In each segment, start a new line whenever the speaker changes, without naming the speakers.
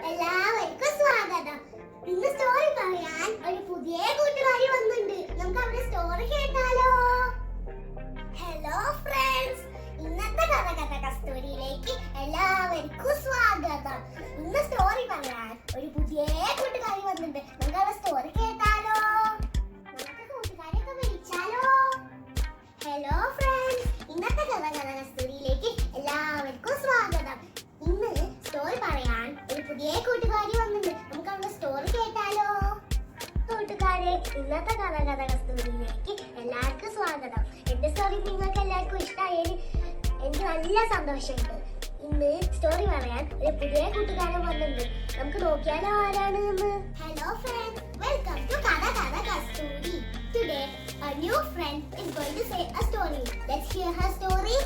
എല്ലാവർക്കും സ്വാഗതം. ഇന്ന് സ്റ്റോറി പറയാൻ ഒരു പുതിയ കൂട്ടുകാരി വന്നിട്ടുണ്ട്. നമുക്ക് അവരുടെ സ്റ്റോറി കേട്ടാലോ? ഹലോ ഫ്രണ്ട്സ്, ഇന്നത്തെ കഥ സ്റ്റോറിയിലേക്ക് എല്ലാവർക്കും സ്വാഗതം. ഇന്ന് സ്റ്റോറി പറയാൻ ഒരു പുതിയ കൂട്ടുകാരി വന്നിട്ടുണ്ട്. നമുക്ക് അവരുടെ സ്റ്റോറി കേട്ടാലോ? നമുക്ക് കൂട്ടുകാരെയൊക്കെ വിളിച്ചാലോ? ഹലോ ഫ്രണ്ട്സ്, ഇന്നത്തെ കഥ സ്റ്റോറിയിലേക്ക് എല്ലാവർക്കും സ്വാഗതം. ഇന്ന് സ്റ്റോറി പറയാൻ ഒരു പുതിയ കൂട്ടുകാരി വന്നിട്ടുണ്ട്. നമുക്ക് അവരുടെ സ്റ്റോറി കേട്ടാലോ? കൂട്ടുകാരെ, ഇന്നത്തെ കഥ സ്റ്റോറിയിലേക്ക് എല്ലാവർക്കും സ്വാഗതം. എന്റെ സ്റ്റോറി നിങ്ങൾക്ക് എല്ലാവർക്കും ഇഷ്ടമായാലും എനിക്ക് നല്ല സന്തോഷമുണ്ട്. ഇന്ന് സ്റ്റോറി പറയാൻ ഒരു പുതിയ കൂട്ടുകാരൻ വന്നിട്ടുണ്ട്. നമുക്ക് നോക്കിയാലോ ആരാണ് എന്ന്. ഹലോ ഫ്രണ്ട്സ്, വെൽക്കം ടു കഥ story. Today a new friend is going to say a story. Let's hear her story.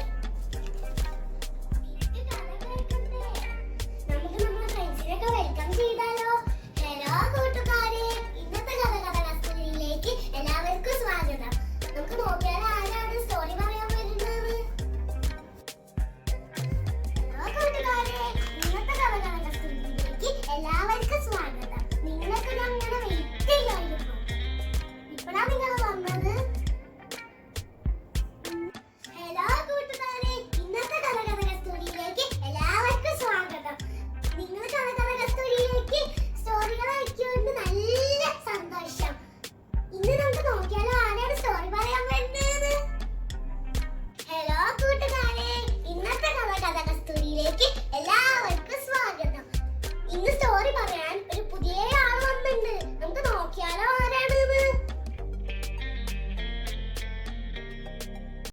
Welcome ചെയ്താലോ? ഹലോ കൂട്ടുകാരെ, ഇന്നത്തെ കഥ സ്റ്റോറിയിലേക്ക് എല്ലാവർക്കും സ്വാഗതം. നമുക്ക് നോക്കിയാൽ ആരാണ് സ്റ്റോറി പറയാൻ വരുന്നത്. ഹലോ കൂട്ടുകാരെ, ഇന്നത്തെ കഥ സ്റ്റോറിയിലേക്ക് എല്ലാവർക്കും സ്വാഗതം. നിങ്ങളൊക്കെ ഞങ്ങളെ വെയിറ്റ് ചെയ്യായിരുന്നു. ഇപ്പോഴാണ് നിങ്ങൾ വന്നത്. ഹലോ കൂട്ടുകാരെ, ഇന്നത്തെ കഥ സ്റ്റോറിയിലേക്ക് എല്ലാവർക്കും സ്വാഗതം. നിങ്ങൾ സ്റ്റോറികൾ അയച്ചുകൊണ്ട് നല്ല സന്തോഷം. ഇന്ന് നമുക്ക് നോക്കിയാലോ ആരാണ് സ്റ്റോറി പറയാൻ വരുന്നത്. ഹലോ കൂട്ടുകാരെ, ഇന്നത്തെ കഥ സ്റ്റോറിയിലേക്ക്